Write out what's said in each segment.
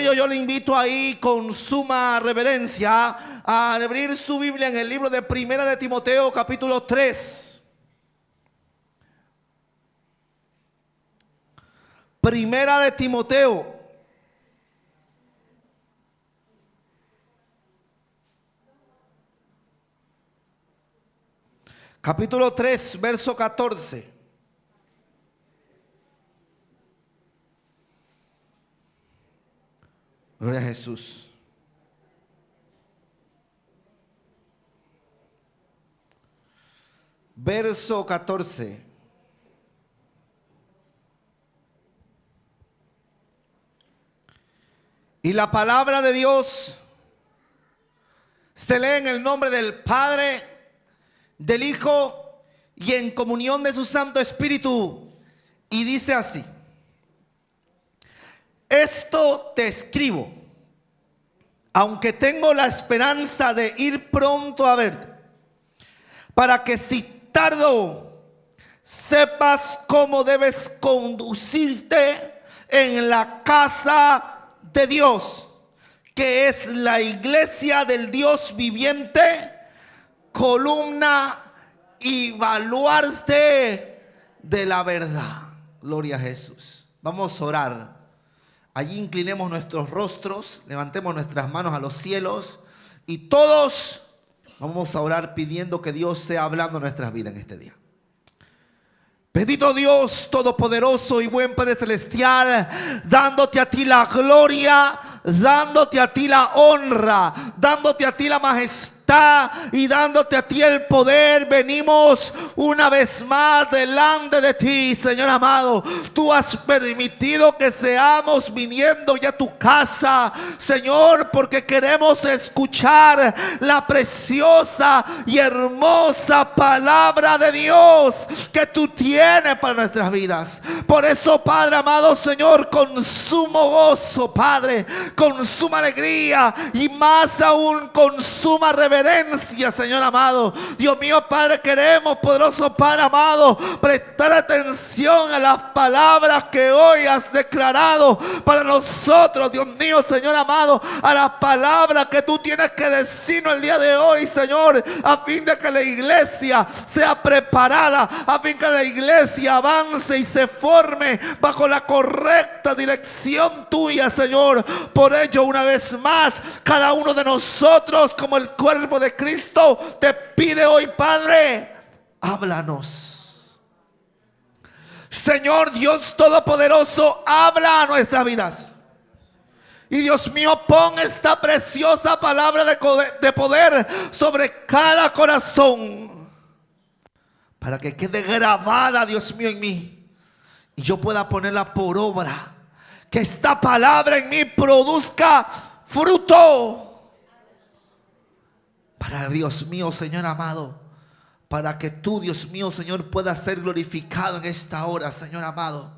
ello yo le invito ahí con suma reverencia a abrir su Biblia en el libro de Primera de Timoteo capítulo 3. Primera de Timoteo. Capítulo 3, verso 14. Gloria a Jesús. Verso 14. Y la palabra de Dios se lee en el nombre del Padre, del Hijo y en comunión de su Santo Espíritu. Y dice así: esto te escribo, aunque tengo la esperanza de ir pronto a verte, para que si tardo, sepas cómo debes conducirte en la casa de Dios, que es la iglesia del Dios viviente, columna y baluarte de la verdad. Gloria a Jesús. Vamos a orar. Allí inclinemos nuestros rostros, levantemos nuestras manos a los cielos y todos vamos a orar pidiendo que Dios sea hablando en nuestras vidas en este día. Bendito Dios todopoderoso y buen Padre celestial, dándote a ti la gloria, dándote a ti la honra, dándote a ti la majestad y dándote a ti el poder. Venimos una vez más delante de ti, Señor amado. Tú has permitido que seamos viniendo ya a tu casa, Señor, porque queremos escuchar la preciosa y hermosa palabra de Dios que tú tienes para nuestras vidas. Por eso, Padre amado, Señor, con sumo gozo, Padre, con suma alegría y más aún con suma reverencia, Señor amado, Dios mío, Padre, queremos, poderoso Padre amado, prestar atención a las palabras que hoy has declarado para nosotros, Dios mío, Señor amado, a las palabras que tú tienes que decirnos el día de hoy, Señor, a fin de que la iglesia sea preparada, a fin que la iglesia avance y se forme bajo la correcta dirección tuya, Señor. Por ello, una vez más, cada uno de nosotros, como el cuerpo de Cristo, te pide hoy, Padre, háblanos. Señor Dios Todopoderoso, habla a nuestras vidas. Y Dios mío, pon esta preciosa palabra de poder sobre cada corazón, para que quede grabada, Dios mío, en mí, y yo pueda ponerla por obra. Que esta palabra en mí produzca fruto. Para Dios mío, Señor amado, para que tú, Dios mío, Señor, puedas ser glorificado en esta hora, Señor amado.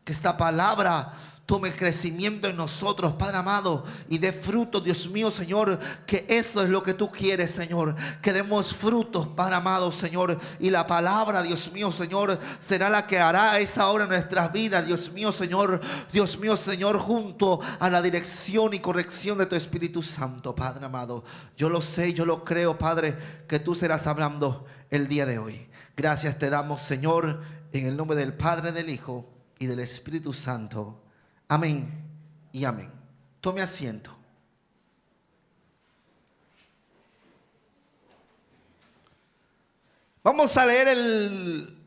Que esta palabra tome crecimiento en nosotros, Padre amado, y dé frutos, Dios mío, Señor, que eso es lo que tú quieres, Señor, que demos frutos, Padre amado, Señor, y la palabra, Dios mío, Señor, será la que hará esa obra en nuestras vidas, Dios mío, Señor, junto a la dirección y corrección de tu Espíritu Santo, Padre amado. Yo lo sé, yo lo creo, Padre, que tú serás hablando el día de hoy. Gracias te damos, Señor, en el nombre del Padre, del Hijo y del Espíritu Santo. Amén y amén. Tome asiento. Vamos a leer el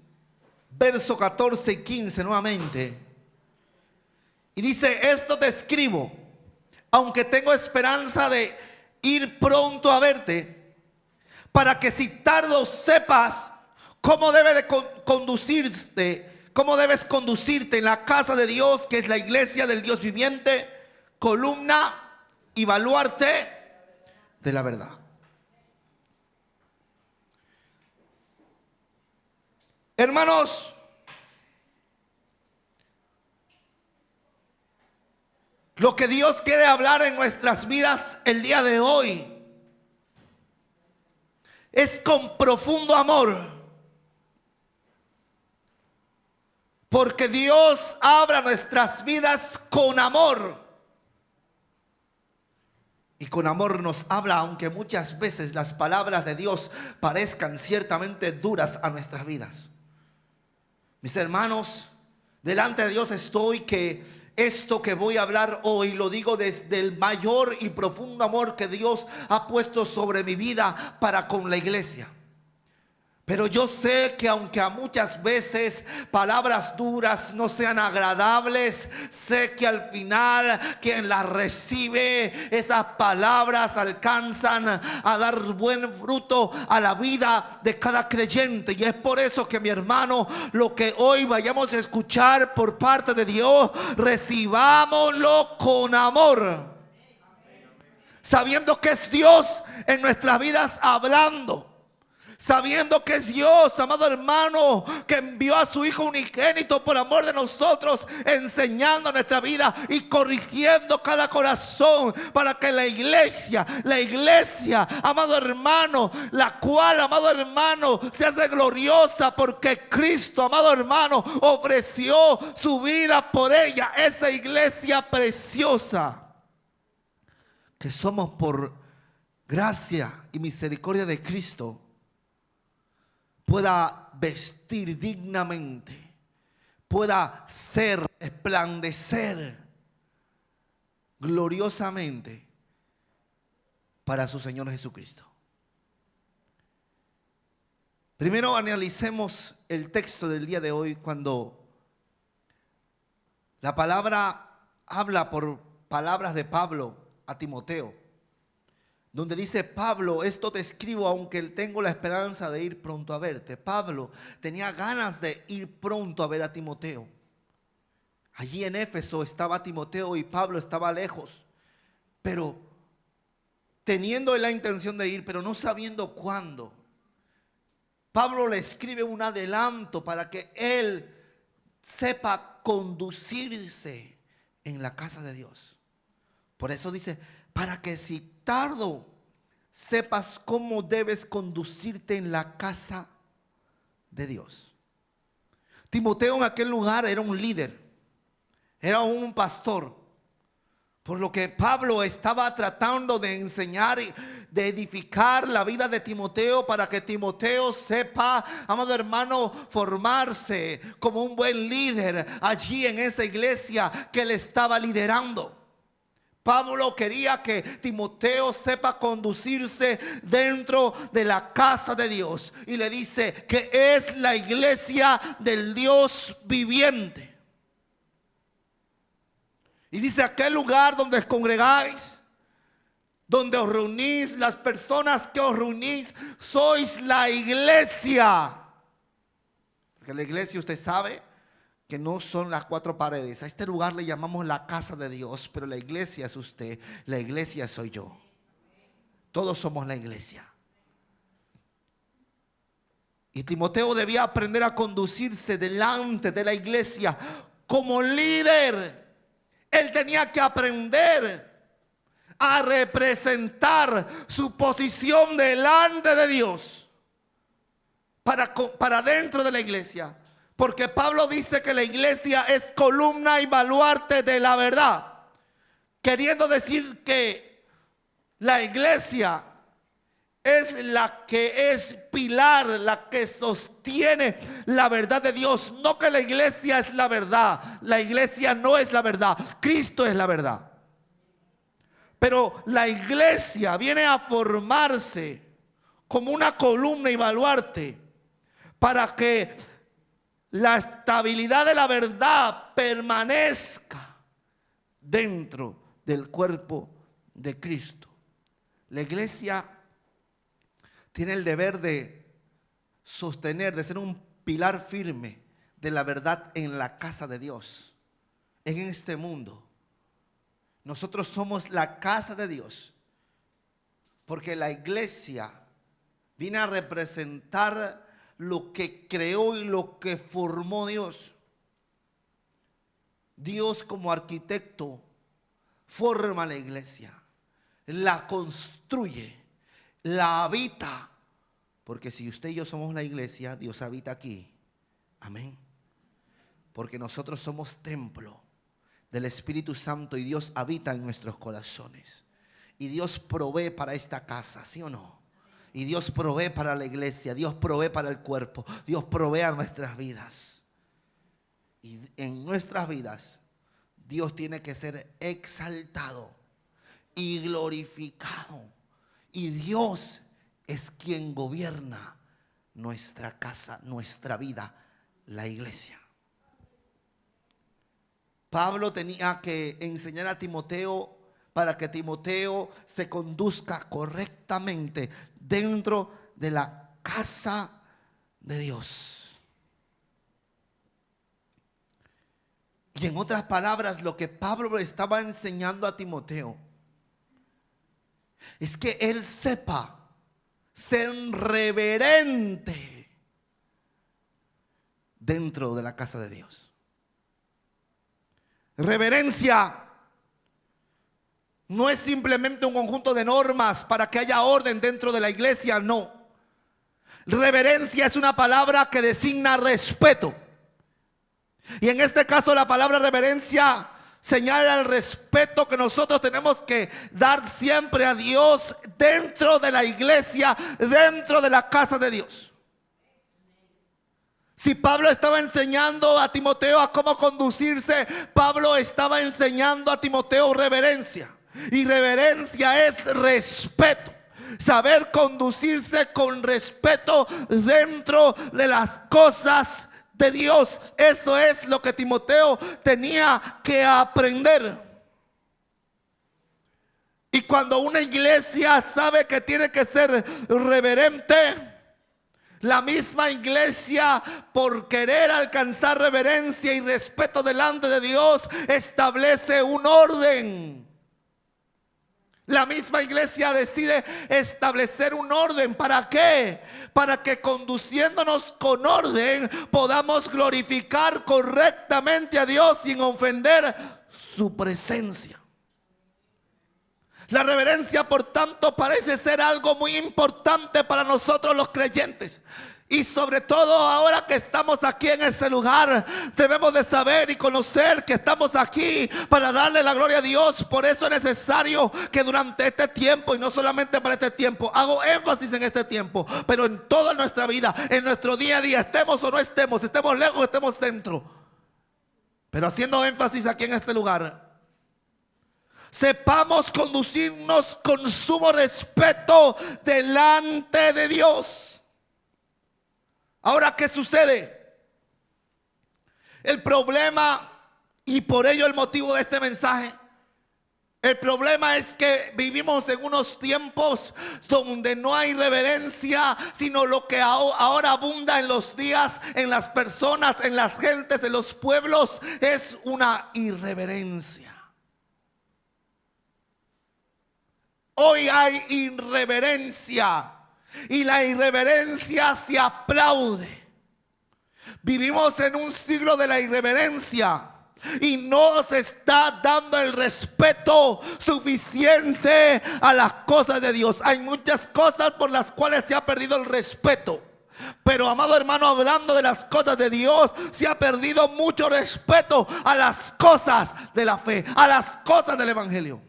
verso 14 y 15 nuevamente. Y dice: esto te escribo, aunque tengo esperanza de ir pronto a verte, para que si tardo sepas cómo debe de conducirte. ¿Cómo debes conducirte en la casa de Dios, que es la iglesia del Dios viviente, columna y baluarte de la verdad? Hermanos, lo que Dios quiere hablar en nuestras vidas el día de hoy es con profundo amor. Porque Dios habla nuestras vidas con amor. y con amor nos habla, aunque muchas veces las palabras de Dios parezcan ciertamente duras a nuestras vidas. Mis hermanos, delante de Dios estoy que esto que voy a hablar hoy lo digo desde el mayor y profundo amor que Dios ha puesto sobre mi vida para con la iglesia. Pero yo sé que aunque a muchas veces palabras duras no sean agradables, sé que al final quien las recibe, esas palabras alcanzan a dar buen fruto a la vida de cada creyente. Y es por eso que, mi hermano, lo que hoy vayamos a escuchar por parte de Dios, recibámoslo con amor, sabiendo que es Dios en nuestras vidas hablando. Sabiendo que es Dios, amado hermano, que envió a su Hijo unigénito por amor de nosotros, enseñando nuestra vida y corrigiendo cada corazón para que la iglesia, amado hermano, la cual, amado hermano, se hace gloriosa porque Cristo, amado hermano, ofreció su vida por ella. Esa iglesia preciosa que somos por gracia y misericordia de Cristo, pueda vestir dignamente, pueda ser, resplandecer gloriosamente para su Señor Jesucristo. Primero analicemos el texto del día de hoy, cuando la palabra habla por palabras de Pablo a Timoteo, donde dice: Pablo, esto te escribo aunque tengo la esperanza de ir pronto a verte. Pablo tenía ganas de ir pronto a ver a Timoteo. Allí en Éfeso estaba Timoteo y Pablo estaba lejos, pero teniendo la intención de ir, pero no sabiendo cuándo. Pablo le escribe un adelanto para que él sepa conducirse en la casa de Dios. Por eso dice: para que si tardo sepas cómo debes conducirte en la casa de Dios. Timoteo en aquel lugar era un líder, era un pastor, por lo que Pablo estaba tratando de enseñar y de edificar la vida de Timoteo, para que Timoteo sepa, amado hermano, formarse como un buen líder allí en esa iglesia que él estaba liderando. Pablo quería que Timoteo sepa conducirse dentro de la casa de Dios, y le dice que es la iglesia del Dios viviente. Y dice: aquel lugar donde os congregáis, donde os reunís, las personas que os reunís, sois la iglesia. Porque la iglesia, usted sabe que no son las cuatro paredes. A este lugar le llamamos la casa de Dios, pero la iglesia es usted, la iglesia soy yo. Todos somos la iglesia. Y Timoteo debía aprender a conducirse delante de la iglesia como líder. Él tenía que aprender a representar su posición delante de Dios para dentro de la iglesia. Porque Pablo dice que la iglesia es columna y baluarte de la verdad, queriendo decir que la iglesia es la que es pilar, la que sostiene la verdad de Dios. No que la iglesia es la verdad, la iglesia no es la verdad, Cristo es la verdad. Pero la iglesia viene a formarse como una columna y baluarte para que la estabilidad de la verdad permanezca dentro del cuerpo de Cristo. La iglesia tiene el deber de sostener, de ser un pilar firme de la verdad en la casa de Dios, en este mundo. Nosotros somos la casa de Dios, porque la iglesia viene a representar lo que creó y lo que formó Dios. Dios, como arquitecto, forma la iglesia, la construye, la habita. Porque si usted y yo somos la iglesia, Dios habita aquí. Amén. Porque nosotros somos templo del Espíritu Santo y Dios habita en nuestros corazones. Y Dios provee para esta casa, ¿sí o no? Y Dios provee para la iglesia, Dios provee para el cuerpo, Dios provee a nuestras vidas. Y en nuestras vidas Dios tiene que ser exaltado y glorificado. Y Dios es quien gobierna nuestra casa, nuestra vida, la iglesia. Pablo tenía que enseñar a Timoteo para que Timoteo se conduzca correctamente dentro de la casa de Dios. Y en otras palabras, lo que Pablo le estaba enseñando a Timoteo es que él sepa ser reverente dentro de la casa de Dios. Reverencia no es simplemente un conjunto de normas para que haya orden dentro de la iglesia, no. Reverencia es una palabra que designa respeto. Y en este caso la palabra reverencia señala el respeto que nosotros tenemos que dar siempre a Dios dentro de la iglesia, dentro de la casa de Dios. Si Pablo estaba enseñando a Timoteo a cómo conducirse, Pablo estaba enseñando a Timoteo reverencia. Y reverencia es respeto. Saber conducirse con respeto dentro de las cosas de Dios. Eso es lo que Timoteo tenía que aprender. Y cuando una iglesia sabe que tiene que ser reverente, la misma iglesia, por querer alcanzar reverencia y respeto delante de Dios, establece un orden. La misma iglesia decide establecer un orden. ¿Para qué? Para que conduciéndonos con orden podamos glorificar correctamente a Dios sin ofender su presencia. La reverencia, por tanto, parece ser algo muy importante para nosotros los creyentes. Y sobre todo ahora que estamos aquí en ese lugar, debemos de saber y conocer que estamos aquí para darle la gloria a Dios. Por eso es necesario que durante este tiempo, y no solamente para este tiempo, hago énfasis en este tiempo, pero en toda nuestra vida, en nuestro día a día, estemos o no estemos, estemos lejos o estemos dentro, pero haciendo énfasis aquí en este lugar, sepamos conducirnos con sumo respeto delante de Dios. Ahora, ¿qué sucede? El problema, y por ello el motivo de este mensaje, el problema es que vivimos en unos tiempos donde no hay reverencia, sino lo que ahora abunda en los días, en las personas, en las gentes, en los pueblos, es una irreverencia. Hoy hay irreverencia. Y la irreverencia se aplaude. Vivimos en un siglo de la irreverencia y no se está dando el respeto suficiente a las cosas de Dios. Hay muchas cosas por las cuales se ha perdido el respeto. Pero, amado hermano, hablando de las cosas de Dios, se ha perdido mucho respeto a las cosas de la fe, a las cosas del evangelio.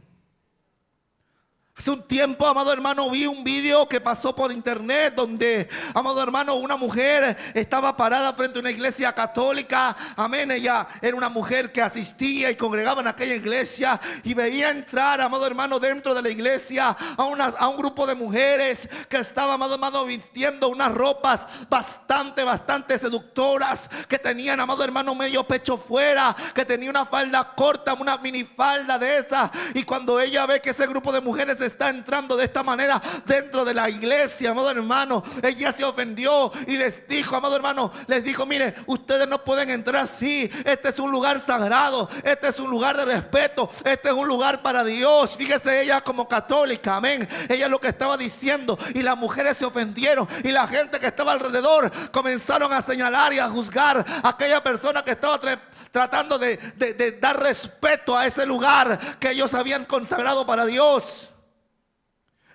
Hace un tiempo, amado hermano, vi un video que pasó por internet donde, amado hermano, una mujer estaba parada frente a una iglesia católica. Amén, ella era una mujer que asistía y congregaba en aquella iglesia y veía entrar, amado hermano, dentro de la iglesia a un grupo de mujeres que estaba, amado hermano, vistiendo unas ropas bastante seductoras, que tenían, amado hermano, medio pecho fuera, que tenía una falda corta, una minifalda de esa. Y cuando ella ve que ese grupo de mujeres está entrando de esta manera dentro de la iglesia, amado hermano, ella se ofendió y les dijo, amado hermano, les dijo: mire, ustedes no pueden entrar así. Este es un lugar sagrado, este es un lugar de respeto, este es un lugar para Dios. Fíjese, ella como católica, amén, ella lo que estaba diciendo, y las mujeres se ofendieron y la gente que estaba alrededor comenzaron a señalar y a juzgar a aquella persona que estaba tratando de dar respeto a ese lugar que ellos habían consagrado para Dios.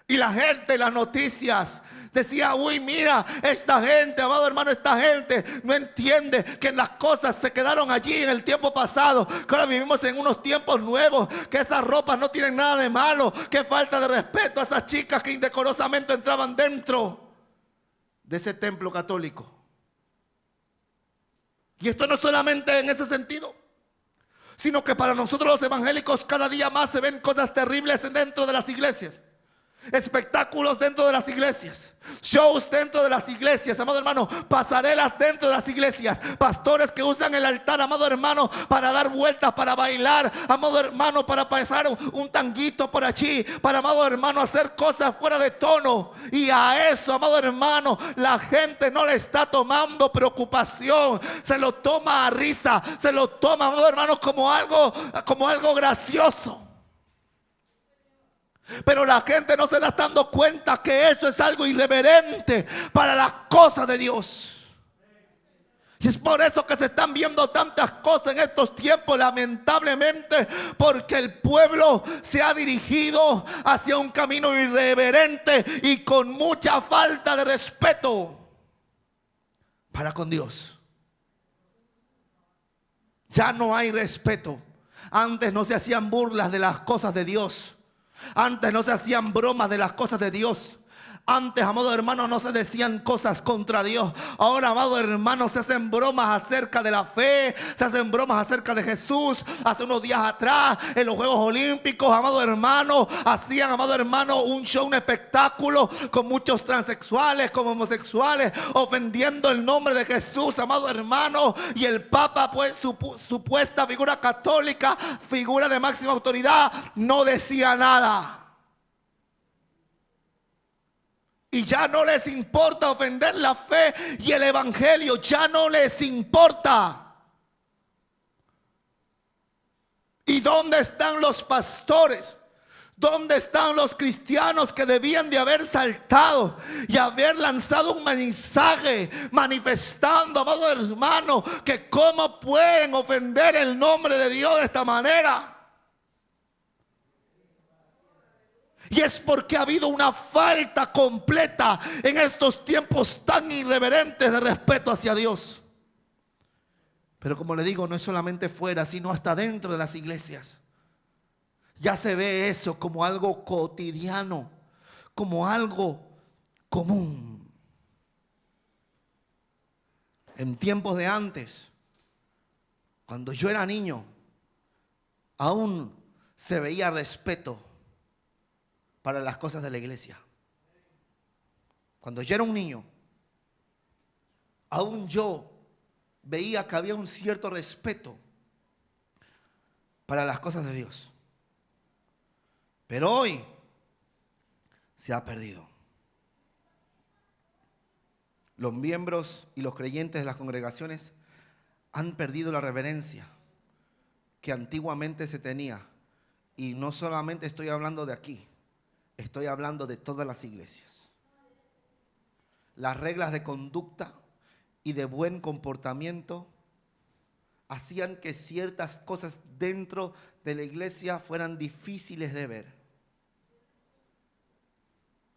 Y la gente, las noticias Decía, uy, mira, esta gente, amado hermano, esta gente no entiende que las cosas se quedaron allí en el tiempo pasado, que ahora vivimos en unos tiempos nuevos, que esas ropas no tienen nada de malo, que falta de respeto a esas chicas que indecorosamente entraban dentro de ese templo católico. Y esto no solamente en ese sentido, sino que para nosotros los evangélicos cada día más se ven cosas terribles dentro de las iglesias. Espectáculos dentro de las iglesias, shows dentro de las iglesias, amado hermano, pasarelas dentro de las iglesias, pastores que usan el altar, amado hermano, para dar vueltas, para bailar, amado hermano, para pasar un tanguito por allí, para, amado hermano, hacer cosas fuera de tono. Y a eso, amado hermano, la gente no le está tomando preocupación, se lo toma a risa, se lo toma, amado hermano, como algo gracioso. Pero la gente no se está dando cuenta que eso es algo irreverente para las cosas de Dios. Y es por eso que se están viendo tantas cosas en estos tiempos, lamentablemente, porque el pueblo se ha dirigido hacia un camino irreverente y con mucha falta de respeto para con Dios. Ya no hay respeto. Antes no se hacían burlas de las cosas de Dios. Antes no se hacían bromas de las cosas de Dios. Antes, amado hermano, no se decían cosas contra Dios. Ahora, amado hermano, se hacen bromas acerca de la fe, se hacen bromas acerca de Jesús. Hace unos días atrás, en los Juegos Olímpicos, amado hermano, hacían, amado hermano, un show, un espectáculo con muchos transexuales, como homosexuales, ofendiendo el nombre de Jesús, amado hermano. Y el Papa, pues, supuesta figura católica, figura de máxima autoridad, no decía nada. Y ya no les importa ofender la fe y el evangelio. Ya no les importa. ¿Y dónde están los pastores? ¿Dónde están los cristianos que debían de haber saltado y haber lanzado un mensaje manifestando, amado hermano, que cómo pueden ofender el nombre de Dios de esta manera? Y es porque ha habido una falta completa en estos tiempos tan irreverentes de respeto hacia Dios. Pero como le digo, no es solamente fuera, sino hasta dentro de las iglesias. Ya se ve eso como algo cotidiano, como algo común. En tiempos de antes, cuando yo era niño, aún se veía respeto para las cosas de la iglesia. Cuando yo era un niño, aún yo veía que había un cierto respeto para las cosas de Dios. Pero hoy se ha perdido. Los miembros y los creyentes de las congregaciones han perdido la reverencia que antiguamente se tenía. Y no solamente estoy hablando de aquí, estoy hablando de todas las iglesias. Las reglas de conducta y de buen comportamiento hacían que ciertas cosas dentro de la iglesia fueran difíciles de ver.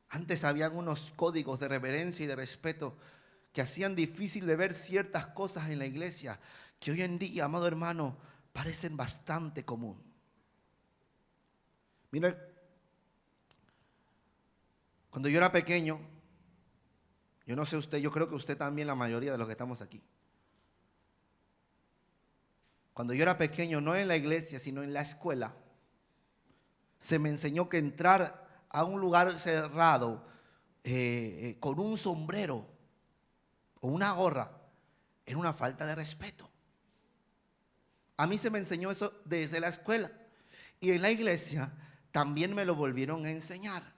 Antes habían unos códigos de reverencia y de respeto que hacían difícil de ver ciertas cosas en la iglesia que hoy en día, amado hermano, parecen bastante común. Mira, cuando yo era pequeño, yo no sé usted, yo creo que usted también, la mayoría de los que estamos aquí. Cuando yo era pequeño, no en la iglesia, sino en la escuela, se me enseñó que entrar a un lugar cerrado con un sombrero o una gorra era una falta de respeto. A mí se me enseñó eso desde la escuela. Y en la iglesia también me lo volvieron a enseñar.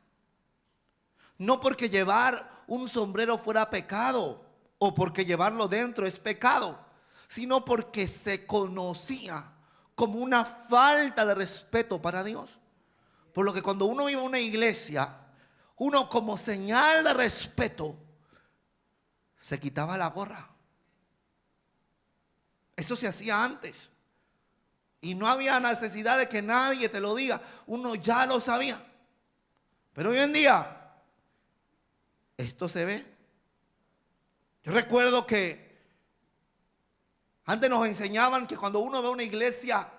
No porque llevar un sombrero fuera pecado o porque llevarlo dentro es pecado, sino porque se conocía como una falta de respeto para Dios. Por lo que cuando uno iba a una iglesia, uno como señal de respeto se quitaba la gorra. Eso se hacía antes. Y no había necesidad de que nadie te lo diga. Uno ya lo sabía. Pero hoy en día esto se ve. Yo recuerdo que antes nos enseñaban que cuando uno ve una iglesia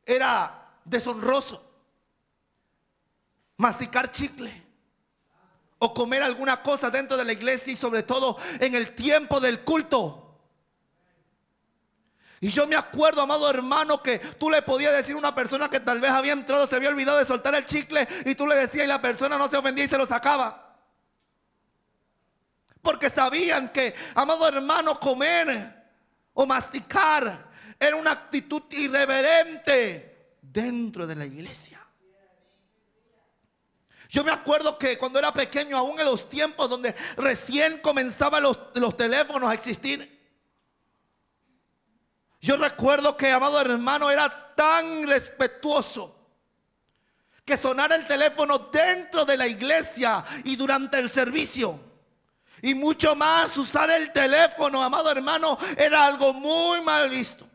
era deshonroso masticar chicle o comer alguna cosa dentro de la iglesia, y sobre todo en el tiempo del culto. Y yo me acuerdo, amado hermano, que tú le podías decir a una persona que tal vez había entrado, se había olvidado de soltar el chicle, y tú le decías y la persona no se ofendía y se lo sacaba. Porque sabían que, amado hermano, comer o masticar era una actitud irreverente dentro de la iglesia. Yo me acuerdo que cuando era pequeño, aún en los tiempos donde recién comenzaban los teléfonos a existir, yo recuerdo que, amado hermano, era tan respetuoso que sonara el teléfono dentro de la iglesia y durante el servicio. Y mucho más, usar el teléfono, amado hermano, era algo muy mal visto.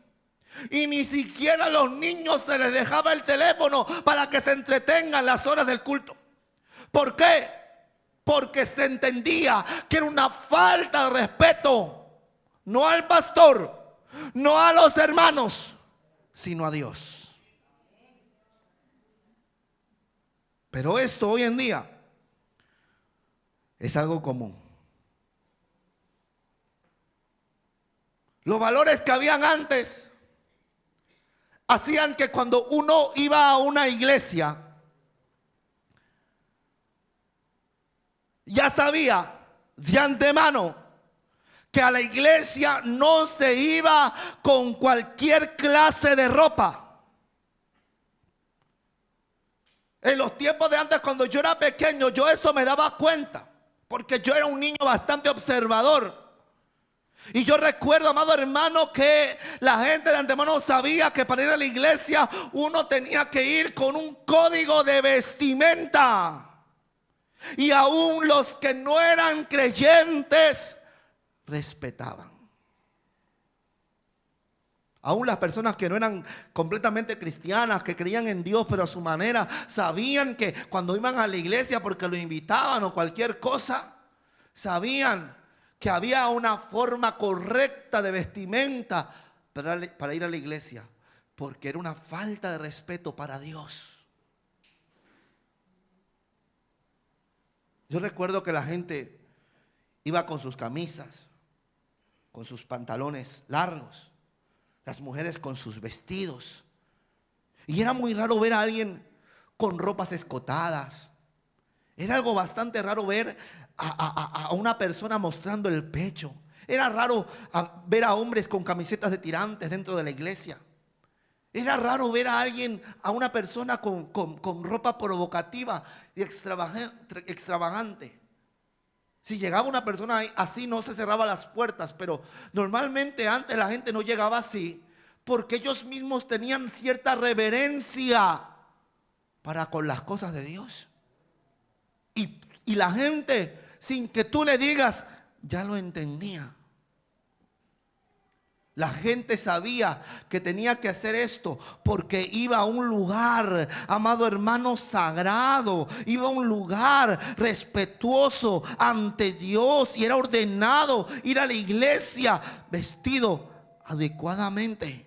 Y ni siquiera a los niños se les dejaba el teléfono para que se entretengan las horas del culto. ¿Por qué? Porque se entendía que era una falta de respeto, no al pastor, no a los hermanos, sino a Dios. Pero esto hoy en día es algo común. Los valores que habían antes hacían que cuando uno iba a una iglesia, ya sabía de antemano que a la iglesia no se iba con cualquier clase de ropa. En los tiempos de antes, cuando yo era pequeño, yo eso me daba cuenta, porque yo era un niño bastante observador. Y yo recuerdo, amado hermano, que la gente de antemano sabía que para ir a la iglesia uno tenía que ir con un código de vestimenta. Y aún los que no eran creyentes respetaban. Aún las personas que no eran completamente cristianas, que creían en Dios pero a su manera, sabían que cuando iban a la iglesia porque lo invitaban o cualquier cosa, sabían que había una forma correcta de vestimenta para ir a la iglesia, porque era una falta de respeto para Dios. Yo recuerdo que la gente iba con sus camisas, con sus pantalones largos, las mujeres con sus vestidos, y era muy raro ver a alguien con ropas escotadas. Era algo bastante raro ver a una persona mostrando el pecho. Era raro ver a hombres con camisetas de tirantes dentro de la iglesia. Era raro ver a alguien, a una persona con ropa provocativa y extravagante. Si llegaba una persona así, no se cerraban las puertas, pero normalmente antes la gente no llegaba así porque ellos mismos tenían cierta reverencia para con las cosas de Dios. Y la gente, sin que tú le digas, ya lo entendía. La gente sabía que tenía que hacer esto porque iba a un lugar, amado hermano, sagrado. Iba a un lugar respetuoso ante Dios y era ordenado ir a la iglesia vestido adecuadamente.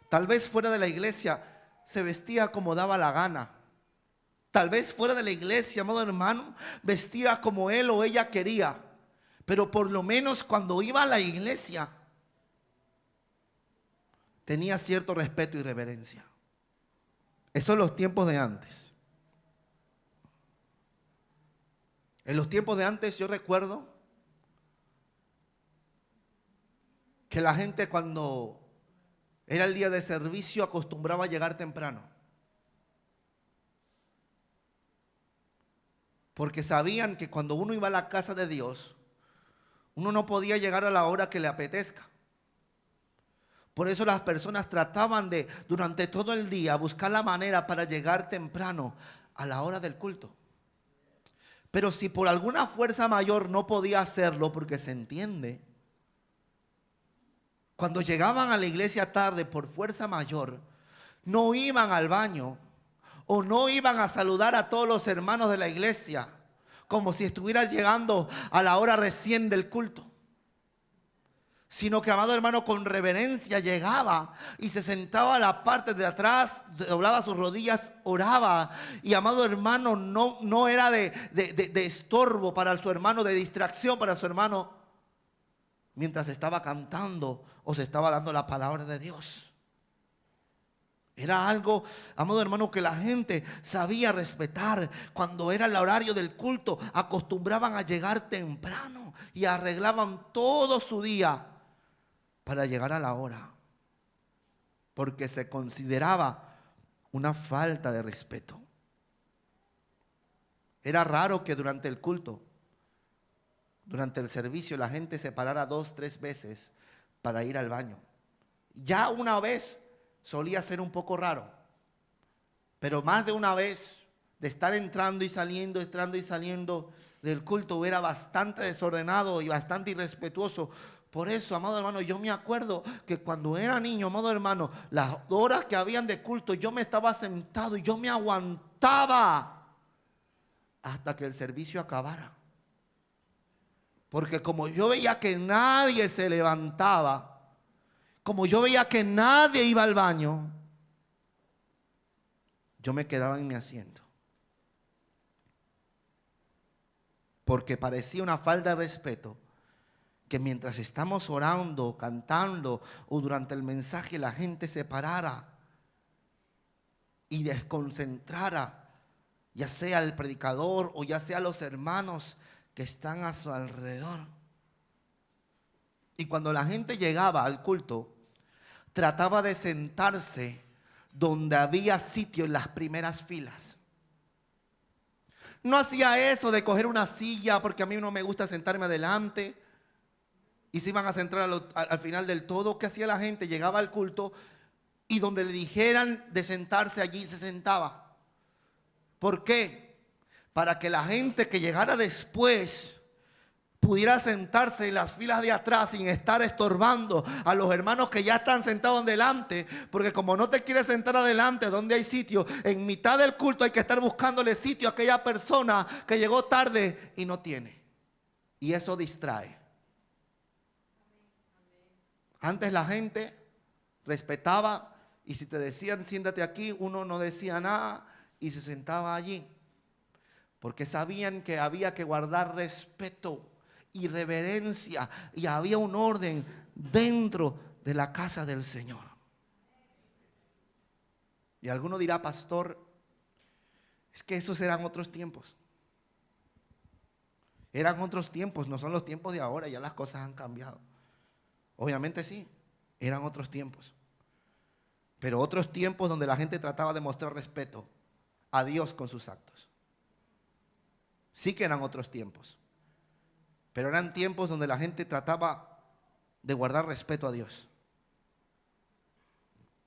Tal vez fuera de la iglesia se vestía como daba la gana. Tal vez fuera de la iglesia, amado hermano, vestía como él o ella quería. Pero por lo menos cuando iba a la iglesia tenía cierto respeto y reverencia. Esos son los tiempos de antes. En los tiempos de antes yo recuerdo que la gente cuando era el día de servicio acostumbraba a llegar temprano. Porque sabían que cuando uno iba a la casa de Dios, uno no podía llegar a la hora que le apetezca. Por eso las personas trataban de, durante todo el día, buscar la manera para llegar temprano a la hora del culto. Pero si por alguna fuerza mayor no podía hacerlo, porque se entiende, cuando llegaban a la iglesia tarde por fuerza mayor, no iban al baño o no iban a saludar a todos los hermanos de la iglesia, como si estuvieran llegando a la hora recién del culto. Sino que, amado hermano, con reverencia llegaba y se sentaba a la parte de atrás, doblaba sus rodillas, oraba. Y, amado hermano, no era de estorbo para su hermano, de distracción para su hermano, mientras estaba cantando o se estaba dando la palabra de Dios. Era algo, amado hermano, que la gente sabía respetar. Cuando era el horario del culto, acostumbraban a llegar temprano y arreglaban todo su día para llegar a la hora, porque se consideraba una falta de respeto. Era raro que durante el culto, durante el servicio, la gente se parara 2, 3 veces para ir al baño. Ya una vez solía ser un poco raro, pero más de una vez de estar entrando y saliendo del culto era bastante desordenado y bastante irrespetuoso. Por eso, amado hermano, yo me acuerdo que cuando era niño, amado hermano, las horas que habían de culto, yo me estaba sentado y yo me aguantaba hasta que el servicio acabara. Porque como yo veía que nadie se levantaba, como yo veía que nadie iba al baño, yo me quedaba en mi asiento. Porque parecía una falta de respeto que mientras estamos orando, cantando o durante el mensaje, la gente se parara y desconcentrara, ya sea el predicador o ya sea los hermanos que están a su alrededor. Y cuando la gente llegaba al culto, trataba de sentarse donde había sitio en las primeras filas. No hacía eso de coger una silla, porque a mí no me gusta sentarme adelante, y se iban a sentar al final del todo. ¿Qué hacía la gente? Llegaba al culto y donde le dijeran de sentarse, allí se sentaba. ¿Por qué? Para que la gente que llegara después pudiera sentarse en las filas de atrás sin estar estorbando a los hermanos que ya están sentados delante. Porque como no te quieres sentar adelante donde hay sitio, en mitad del culto hay que estar buscándole sitio a aquella persona que llegó tarde y no tiene. Y eso distrae. Antes la gente respetaba, y si te decían siéntate aquí, uno no decía nada y se sentaba allí, porque sabían que había que guardar respeto y reverencia, y había un orden dentro de la casa del Señor. Y alguno dirá: pastor, es que esos eran otros tiempos. Eran otros tiempos, no son los tiempos de ahora, ya las cosas han cambiado. Obviamente sí, eran otros tiempos. Pero otros tiempos donde la gente trataba de mostrar respeto a Dios con sus actos. Sí que eran otros tiempos. Pero eran tiempos donde la gente trataba de guardar respeto a Dios.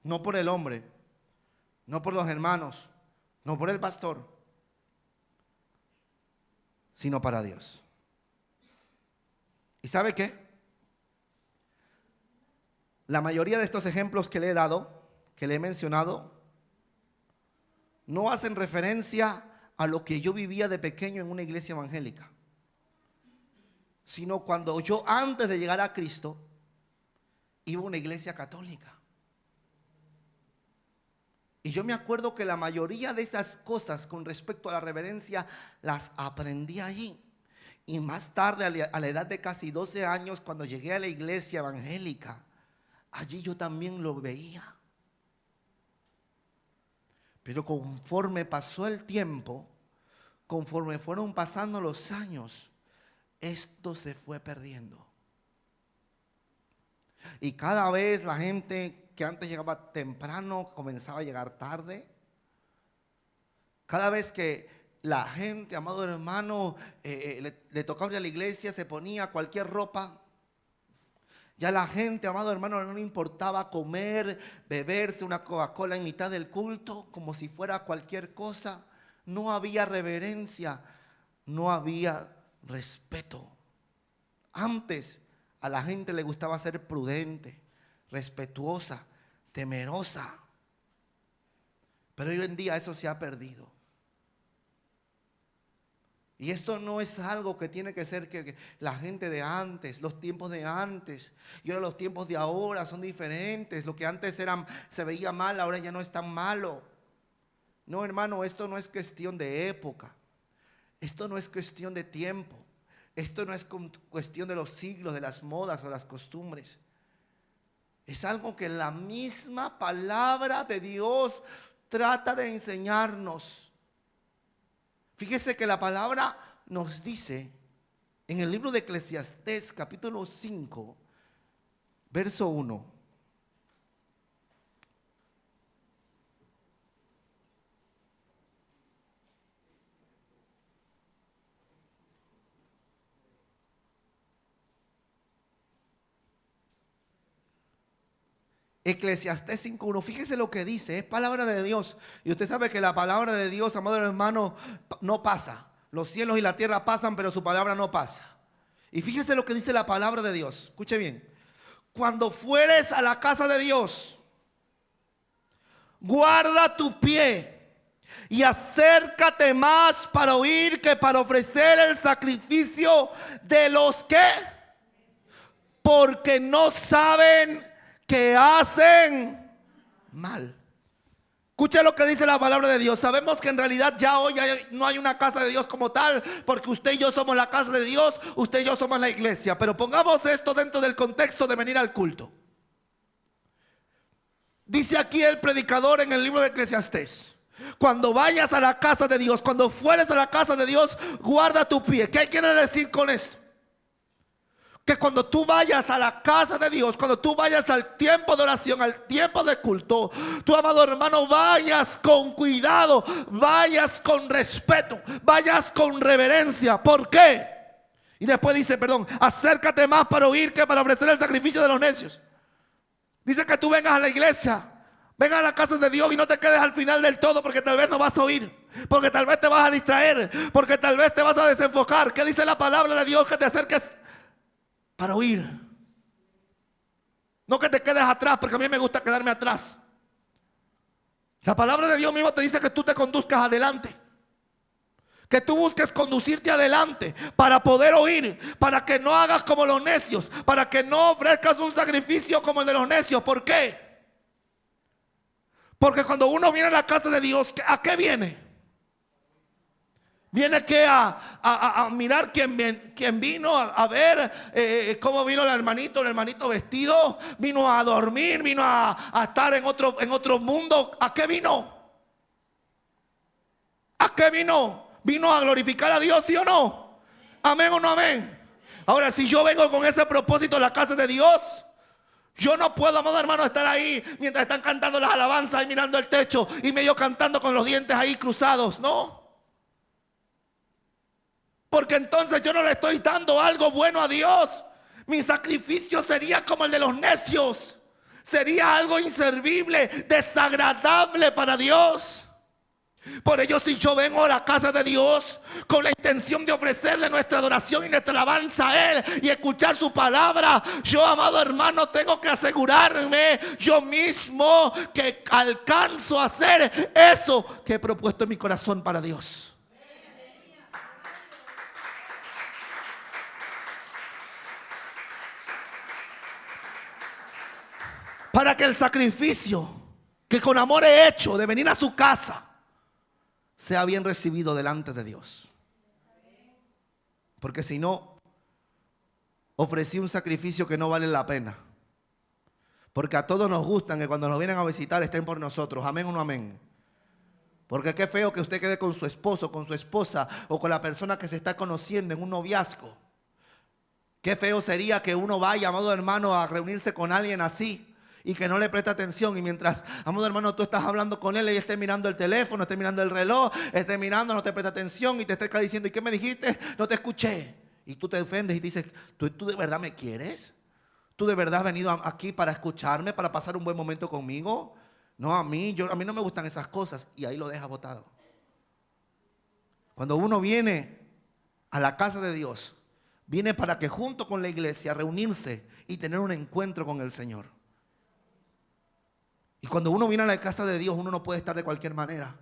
No por el hombre, no por los hermanos, no por el pastor, sino para Dios. ¿Y sabe qué? La mayoría de estos ejemplos que le he dado, que le he mencionado, no hacen referencia a lo que yo vivía de pequeño en una iglesia evangélica, sino cuando yo, antes de llegar a Cristo, iba a una iglesia católica. Y yo me acuerdo que la mayoría de esas cosas con respecto a la reverencia las aprendí allí. Y más tarde, a la edad de casi 12 años, cuando llegué a la iglesia evangélica, allí yo también lo veía. Pero conforme pasó el tiempo, conforme fueron pasando los años, esto se fue perdiendo. Y cada vez la gente que antes llegaba temprano comenzaba a llegar tarde. Cada vez que la gente, amado hermano, le tocaba ir a la iglesia, se ponía cualquier ropa. Ya la gente, amado hermano, no le importaba comer, beberse una Coca-Cola en mitad del culto, como si fuera cualquier cosa. No había reverencia, no había respeto. Antes a la gente le gustaba ser prudente, respetuosa, temerosa. Pero hoy en día eso se ha perdido. Y esto no es algo que tiene que ser que la gente de antes, los tiempos de antes, y ahora los tiempos de ahora son diferentes. Lo que antes se veía mal, ahora ya no es tan malo. No, hermano, esto no es cuestión de época. Esto no es cuestión de tiempo. Esto no es cuestión de los siglos, de las modas o las costumbres. Es algo que la misma palabra de Dios trata de enseñarnos. Fíjese que la palabra nos dice en el libro de Eclesiastés capítulo 5, verso 1. Eclesiastés 5:1, fíjese lo que dice, es palabra de Dios. Y usted sabe que la palabra de Dios, amado hermano, no pasa. Los cielos y la tierra pasan, pero su palabra no pasa. Y fíjese lo que dice la palabra de Dios. Escuche bien. Cuando fueres a la casa de Dios, guarda tu pie y acércate más para oír que para ofrecer el sacrificio de los que, porque no saben que hacen mal. Escucha lo que dice la palabra de Dios. Sabemos que en realidad ya hoy no hay una casa de Dios como tal, porque usted y yo somos la casa de Dios, usted y yo somos la iglesia. Pero pongamos esto dentro del contexto de venir al culto. Dice aquí el predicador en el libro de Eclesiastés: cuando vayas a la casa de Dios, cuando fueres a la casa de Dios, guarda tu pie. ¿Qué quiere decir con esto? Que cuando tú vayas a la casa de Dios, cuando tú vayas al tiempo de oración, al tiempo de culto, tú, amado hermano, vayas con cuidado, vayas con respeto, vayas con reverencia. ¿Por qué? Y después dice, acércate más para oír que para ofrecer el sacrificio de los necios. Dice que tú vengas a la iglesia, vengas a la casa de Dios y no te quedes al final del todo, porque tal vez no vas a oír, porque tal vez te vas a distraer, porque tal vez te vas a desenfocar. ¿Qué dice la palabra de Dios? Que te acerques para oír. No que te quedes atrás, porque a mí me gusta quedarme atrás. La palabra de Dios mismo te dice que tú te conduzcas adelante, que tú busques conducirte adelante para poder oír, para que no hagas como los necios, para que no ofrezcas un sacrificio como el de los necios. ¿Por qué? Porque cuando uno viene a la casa de Dios, ¿a qué viene? Viene que a mirar quién vino, a ver cómo vino el hermanito vestido. Vino a dormir, vino a estar en otro mundo. ¿A qué vino? ¿A qué vino? ¿Vino a glorificar a Dios, sí o no? ¿Amén o no amén? Ahora, si yo vengo con ese propósito a la casa de Dios, yo no puedo, amado hermano, estar ahí mientras están cantando las alabanzas y mirando el techo y medio cantando con los dientes ahí cruzados. No. Porque entonces yo no le estoy dando algo bueno a Dios. Mi sacrificio sería como el de los necios. Sería algo inservible, desagradable para Dios. Por ello, si yo vengo a la casa de Dios con la intención de ofrecerle nuestra adoración y nuestra alabanza a Él y escuchar su palabra, yo, amado hermano, tengo que asegurarme yo mismo que alcanzo a hacer eso que he propuesto en mi corazón para Dios. Para que el sacrificio que con amor he hecho de venir a su casa sea bien recibido delante de Dios. Porque si no, ofrecí un sacrificio que no vale la pena. Porque a todos nos gustan que cuando nos vienen a visitar estén por nosotros. Amén o no amén. Porque qué feo que usted quede con su esposo, con su esposa o con la persona que se está conociendo en un noviazgo. Qué feo sería que uno vaya, amado hermano, a reunirse con alguien así y que no le preste atención. Y mientras, amado hermano, tú estás hablando con él y esté mirando el teléfono, esté mirando el reloj, esté mirando, no te presta atención y te esté diciendo, ¿y qué me dijiste? No te escuché. Y tú te ofendes y dices, ¿tú de verdad me quieres? ¿Tú de verdad has venido aquí para escucharme, para pasar un buen momento conmigo? No, a mí no me gustan esas cosas. Y ahí lo deja botado. Cuando uno viene a la casa de Dios, viene para que junto con la iglesia reunirse y tener un encuentro con el Señor. Y cuando uno viene a la casa de Dios, uno no puede estar de cualquier manera.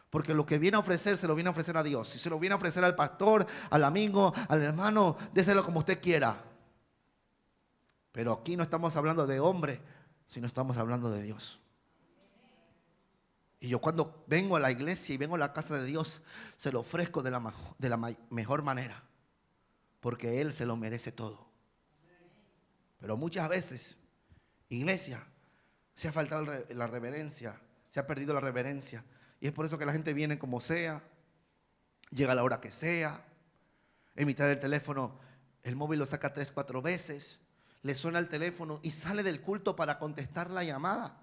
Porque lo que viene a ofrecer, se lo viene a ofrecer a Dios. Si se lo viene a ofrecer al pastor, al amigo, al hermano, déselo como usted quiera. Pero aquí no estamos hablando de hombre, sino estamos hablando de Dios. Y yo cuando vengo a la iglesia y vengo a la casa de Dios, se lo ofrezco de la mejor manera. Porque Él se lo merece todo. Pero muchas veces, iglesia, se ha faltado la reverencia, se ha perdido la reverencia. Y es por eso que la gente viene como sea, llega a la hora que sea, en mitad del teléfono, el móvil lo saca 3, 4 veces, le suena el teléfono y sale del culto para contestar la llamada.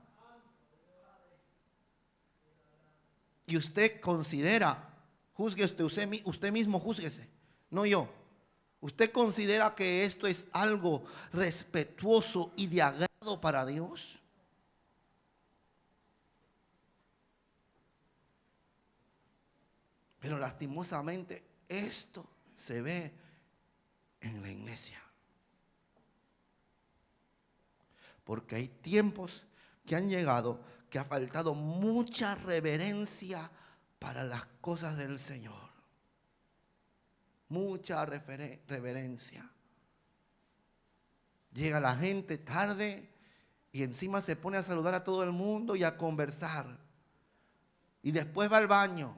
Y usted considera, juzgue usted mismo, júzguese, no yo. ¿Usted considera que esto es algo respetuoso y de agrado para Dios? Pero lastimosamente esto se ve en la iglesia. Porque hay tiempos que han llegado que ha faltado mucha reverencia para las cosas del Señor. Mucha reverencia. Llega la gente tarde y encima se pone a saludar a todo el mundo y a conversar. Y después va al baño.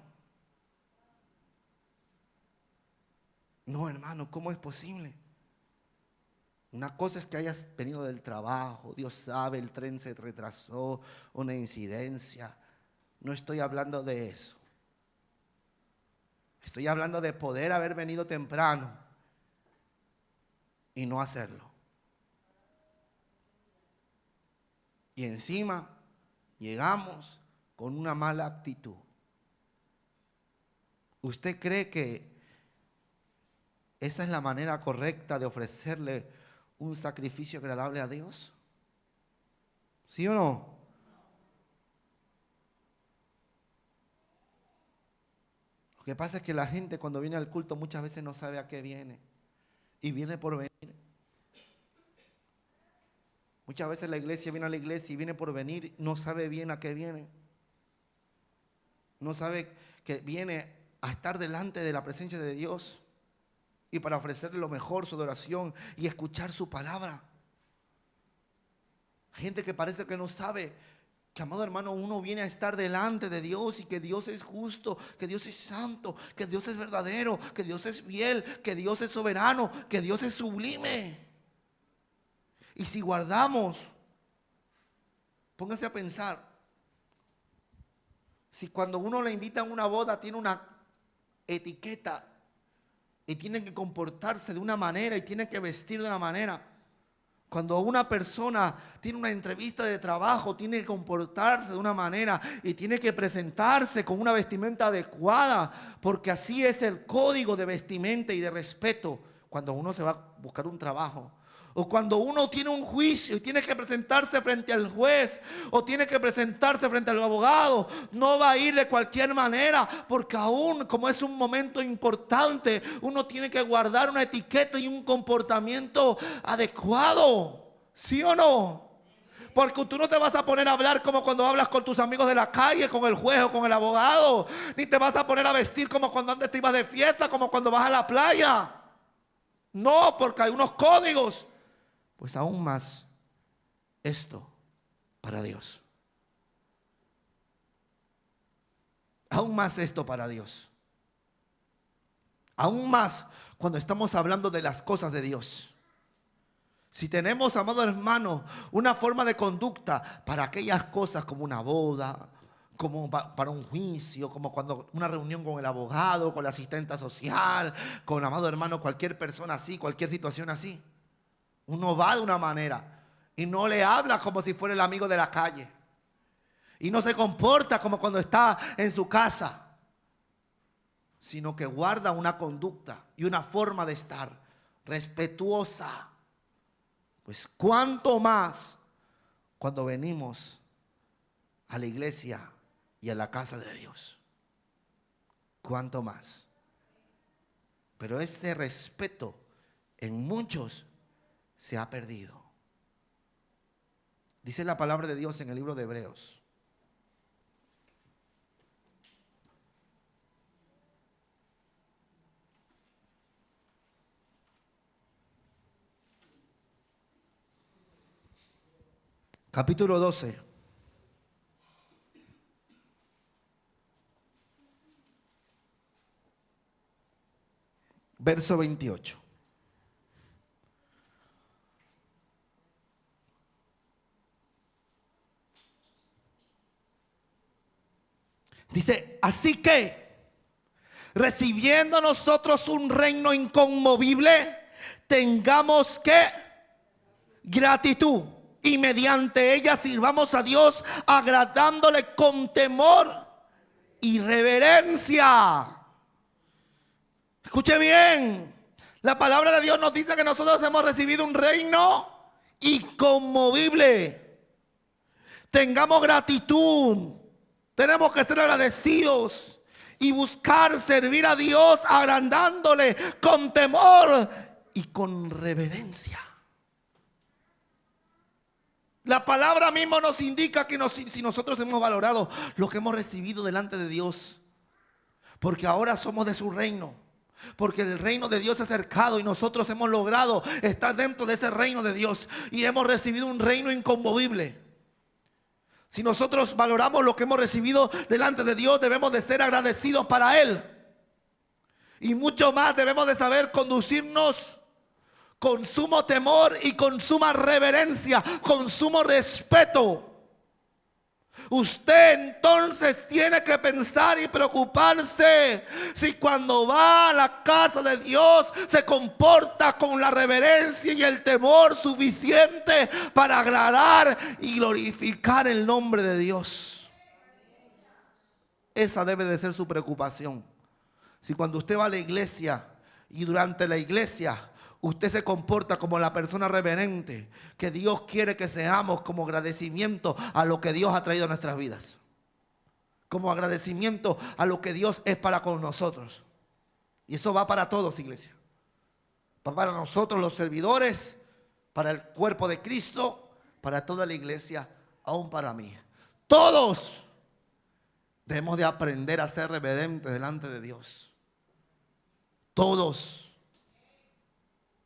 No, hermano, ¿cómo es posible? Una cosa es que hayas venido del trabajo, Dios sabe, el tren se retrasó, una incidencia. No estoy hablando de eso. Estoy hablando de poder haber venido temprano y no hacerlo. Y encima llegamos con una mala actitud. ¿Usted cree que esa es la manera correcta de ofrecerle un sacrificio agradable a Dios? ¿Sí o no? Lo que pasa es que la gente cuando viene al culto muchas veces no sabe a qué viene. Y viene por venir. Muchas veces la iglesia viene a la iglesia y viene por venir, no sabe bien a qué viene. No sabe que viene a estar delante de la presencia de Dios y para ofrecerle lo mejor, su adoración y escuchar su palabra. Gente que parece que no sabe que, amado hermano, uno viene a estar delante de Dios y que Dios es justo, que Dios es santo, que Dios es verdadero, que Dios es fiel, que Dios es soberano, que Dios es sublime. Y si guardamos, póngase a pensar, si cuando uno le invita a una boda tiene una etiqueta y tiene que comportarse de una manera y tiene que vestir de una manera. Cuando una persona tiene una entrevista de trabajo, tiene que comportarse de una manera y tiene que presentarse con una vestimenta adecuada, porque así es el código de vestimenta y de respeto cuando uno se va a buscar un trabajo. O cuando uno tiene un juicio y tiene que presentarse frente al juez o tiene que presentarse frente al abogado, no va a ir de cualquier manera, porque aún como es un momento importante, uno tiene que guardar una etiqueta y un comportamiento adecuado. ¿Sí o no? Porque tú no te vas a poner a hablar como cuando hablas con tus amigos de la calle, con el juez o con el abogado, ni te vas a poner a vestir como cuando antes te ibas de fiesta, como cuando vas a la playa. No, porque hay unos códigos. Pues aún más esto para Dios. Aún más esto para Dios. Aún más cuando estamos hablando de las cosas de Dios. Si tenemos, amado hermano, una forma de conducta para aquellas cosas como una boda, como para un juicio, como cuando una reunión con el abogado, con la asistente social, con, amado hermano, cualquier persona así, cualquier situación así. Uno va de una manera y no le habla como si fuera el amigo de la calle. Y no se comporta como cuando está en su casa, sino que guarda una conducta y una forma de estar respetuosa. Pues cuánto más cuando venimos a la iglesia y a la casa de Dios. Cuánto más. Pero ese respeto en muchos se ha perdido. Dice la palabra de Dios en el libro de Hebreos. Capítulo 12. Verso 28. Dice, así que, recibiendo nosotros un reino inconmovible, tengamos que gratitud y mediante ella sirvamos a Dios agradándole con temor y reverencia. Escuche bien, la palabra de Dios nos dice que nosotros hemos recibido un reino inconmovible. Tengamos gratitud, tenemos que ser agradecidos y buscar servir a Dios agradándole con temor y con reverencia. La palabra misma nos indica que si nosotros hemos valorado lo que hemos recibido delante de Dios, porque ahora somos de su reino, porque el reino de Dios se ha acercado y nosotros hemos logrado estar dentro de ese reino de Dios y hemos recibido un reino inconmovible. Si nosotros valoramos lo que hemos recibido delante de Dios, debemos de ser agradecidos para Él. Y mucho más debemos de saber conducirnos con sumo temor y con suma reverencia, con sumo respeto. Usted entonces tiene que pensar y preocuparse si cuando va a la casa de Dios se comporta con la reverencia y el temor suficiente para agradar y glorificar el nombre de Dios. Esa debe de ser su preocupación. Si cuando usted va a la iglesia y durante la iglesia usted se comporta como la persona reverente que Dios quiere que seamos, como agradecimiento a lo que Dios ha traído a nuestras vidas, como agradecimiento a lo que Dios es para con nosotros. Y eso va para todos, iglesia. Va para nosotros los servidores, para el cuerpo de Cristo, para toda la iglesia, aún para mí. Todos debemos de aprender a ser reverentes delante de Dios. Todos.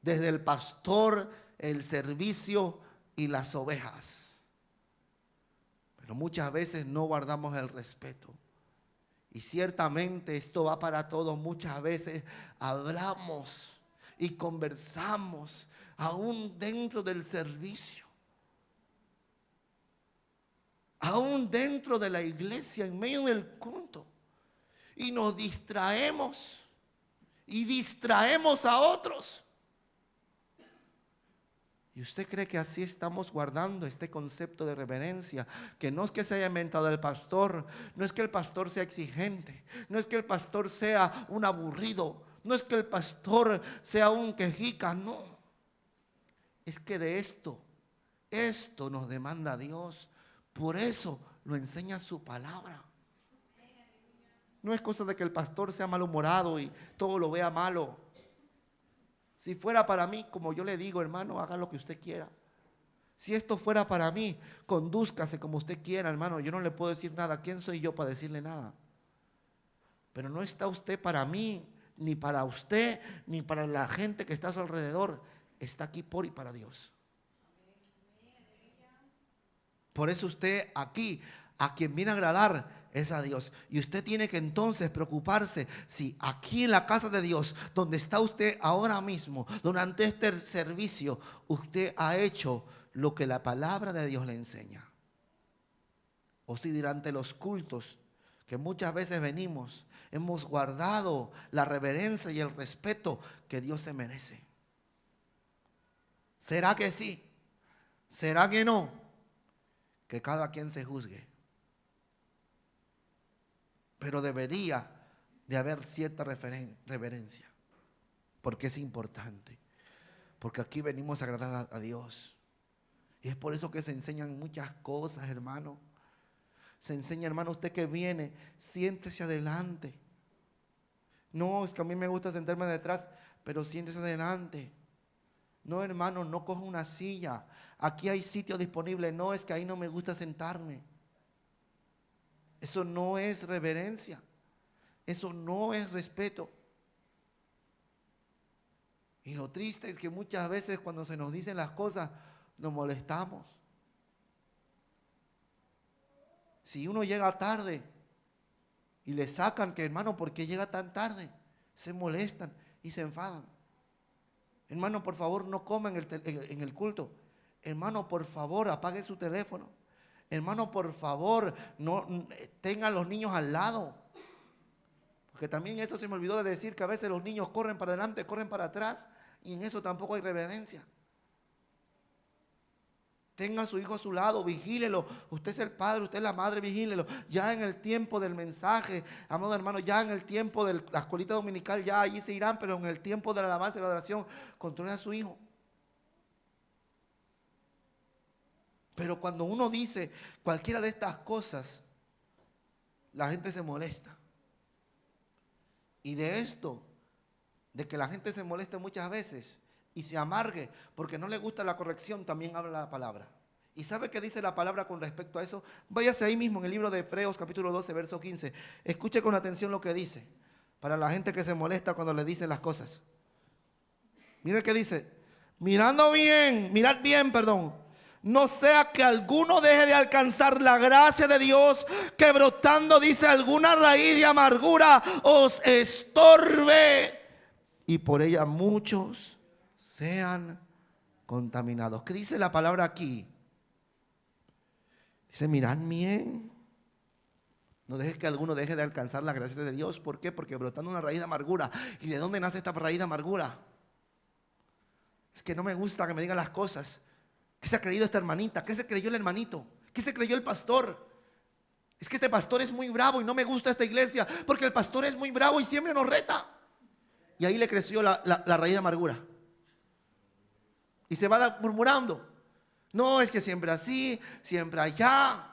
Desde el pastor, el servicio y las ovejas. Pero muchas veces no guardamos el respeto. Y ciertamente esto va para todos. Muchas veces hablamos y conversamos aún dentro del servicio. Aún dentro de la iglesia, en medio del culto. Y nos distraemos. Y distraemos a otros. ¿Y usted cree que así estamos guardando este concepto de reverencia? Que no es que se haya inventado el pastor, no es que el pastor sea exigente, no es que el pastor sea un aburrido, no es que el pastor sea un quejica, no. Es que de esto nos demanda Dios. Por eso lo enseña su palabra. No es cosa de que el pastor sea malhumorado y todo lo vea malo. Si fuera para mí, como yo le digo, hermano, haga lo que usted quiera. Si esto fuera para mí, condúzcase como usted quiera, hermano. Yo no le puedo decir nada. ¿Quién soy yo para decirle nada? Pero no está usted para mí, ni para usted, ni para la gente que está a su alrededor. Está aquí por y para Dios. Por eso usted aquí, a quien viene a agradar, es a Dios. Y usted tiene que entonces preocuparse si aquí en la casa de Dios, donde está usted ahora mismo, durante este servicio, usted ha hecho lo que la palabra de Dios le enseña. O si durante los cultos, que muchas veces venimos, hemos guardado la reverencia y el respeto que Dios se merece. ¿Será que sí? ¿Será que no? Que cada quien se juzgue. Pero debería de haber cierta reverencia, porque es importante, porque aquí venimos a agradar a Dios. Y es por eso que se enseñan muchas cosas, hermano. Se enseña, hermano, usted que viene, siéntese adelante. No, es que a mí me gusta sentarme detrás, pero siéntese adelante. No, hermano, no coja una silla. Aquí hay sitio disponible. No, es que ahí no me gusta sentarme. Eso no es reverencia. Eso no es respeto. Y lo triste es que muchas veces cuando se nos dicen las cosas, nos molestamos. Si uno llega tarde y le sacan que, hermano, ¿por qué llega tan tarde? Se molestan y se enfadan. Hermano, por favor, no coma en el culto. Hermano, por favor, apague su teléfono. Hermano, por favor, no tenga a los niños al lado. Porque también eso se me olvidó de decir, que a veces los niños corren para adelante, corren para atrás, y en eso tampoco hay reverencia. Tenga a su hijo a su lado, vigílelo. Usted es el padre, usted es la madre, vigílelo. Ya en el tiempo del mensaje, amado hermano, ya en el tiempo de la escuelita dominical, ya allí se irán, pero en el tiempo de la alabanza y la adoración, controle a su hijo. Pero cuando uno dice cualquiera de estas cosas, la gente se molesta. Y de esto, de que la gente se moleste muchas veces y se amargue porque no le gusta la corrección, también habla la palabra. ¿Y sabe qué dice la palabra con respecto a eso? Váyase ahí mismo en el libro de Hebreos capítulo 12, verso 15. Escuche con atención lo que dice, para la gente que se molesta cuando le dicen las cosas. Mire qué dice: mirad bien, no sea que alguno deje de alcanzar la gracia de Dios, que brotando, dice, alguna raíz de amargura os estorbe, y por ella muchos sean contaminados. ¿Qué dice la palabra aquí? Dice, mirad bien. No dejes que alguno deje de alcanzar la gracia de Dios. ¿Por qué? Porque brotando una raíz de amargura. ¿Y de dónde nace esta raíz de amargura? Es que no me gusta que me digan las cosas. ¿Qué se ha creído esta hermanita? ¿Qué se creyó el hermanito? ¿Qué se creyó el pastor? Es que este pastor es muy bravo y no me gusta esta iglesia porque el pastor es muy bravo y siempre nos reta. Y ahí le creció la raíz de amargura. Y se va murmurando. No, es que siempre así, siempre allá.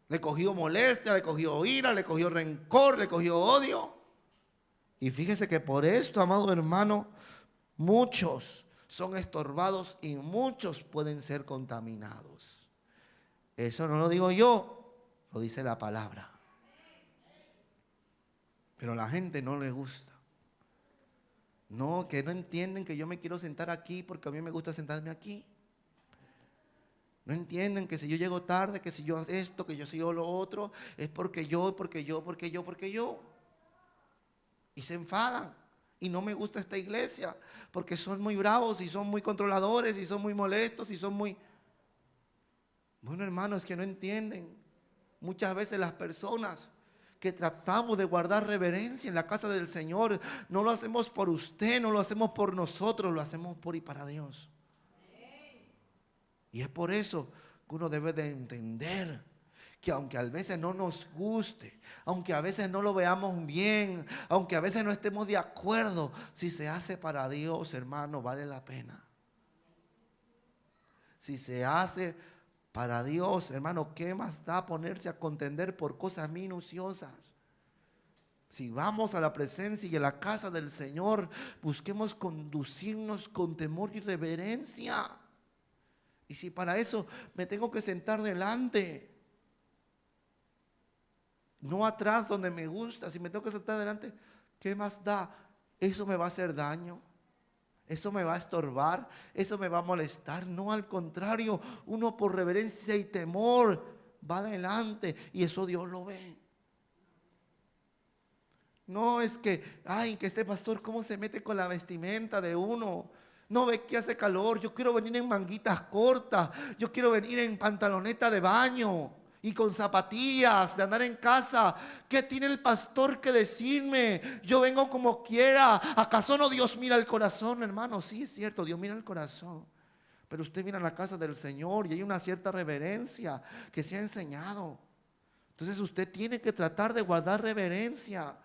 Le cogió molestia, le cogió ira, le cogió rencor, le cogió odio. Y fíjese que por esto, amado hermano, muchos son estorbados y muchos pueden ser contaminados. Eso no lo digo yo, lo dice la palabra. Pero a la gente no le gusta. No, que no entienden que yo me quiero sentar aquí porque a mí me gusta sentarme aquí. No entienden que si yo llego tarde, que si yo hago esto, que yo sigo lo otro, es porque yo. Y se enfadan. Y no me gusta esta iglesia porque son muy bravos y son muy controladores y son muy molestos y son muy... Bueno, hermanos, es que no entienden. Muchas veces las personas que tratamos de guardar reverencia en la casa del Señor, no lo hacemos por usted, no lo hacemos por nosotros, lo hacemos por y para Dios. Y es por eso que uno debe de entender que aunque a veces no nos guste, aunque a veces no lo veamos bien, aunque a veces no estemos de acuerdo, si se hace para Dios, hermano, vale la pena. Si se hace para Dios, hermano, ¿qué más da ponerse a contender por cosas minuciosas? Si vamos a la presencia y a la casa del Señor, busquemos conducirnos con temor y reverencia. Y si para eso me tengo que sentar delante, no atrás donde me gusta, si me tengo que sentar delante, ¿qué más da? Eso me va a hacer daño, eso me va a estorbar, eso me va a molestar. No, al contrario, uno por reverencia y temor va adelante y eso Dios lo ve. No es que, ay, que este pastor cómo se mete con la vestimenta de uno. No ve que hace calor, yo quiero venir en manguitas cortas, yo quiero venir en pantaloneta de baño y con zapatillas de andar en casa. ¿Qué tiene el pastor que decirme? Yo vengo como quiera. ¿Acaso no Dios mira el corazón, hermano? Sí, es cierto, Dios mira el corazón. Pero usted mira la casa del Señor y hay una cierta reverencia que se ha enseñado. Entonces usted tiene que tratar de guardar reverencia.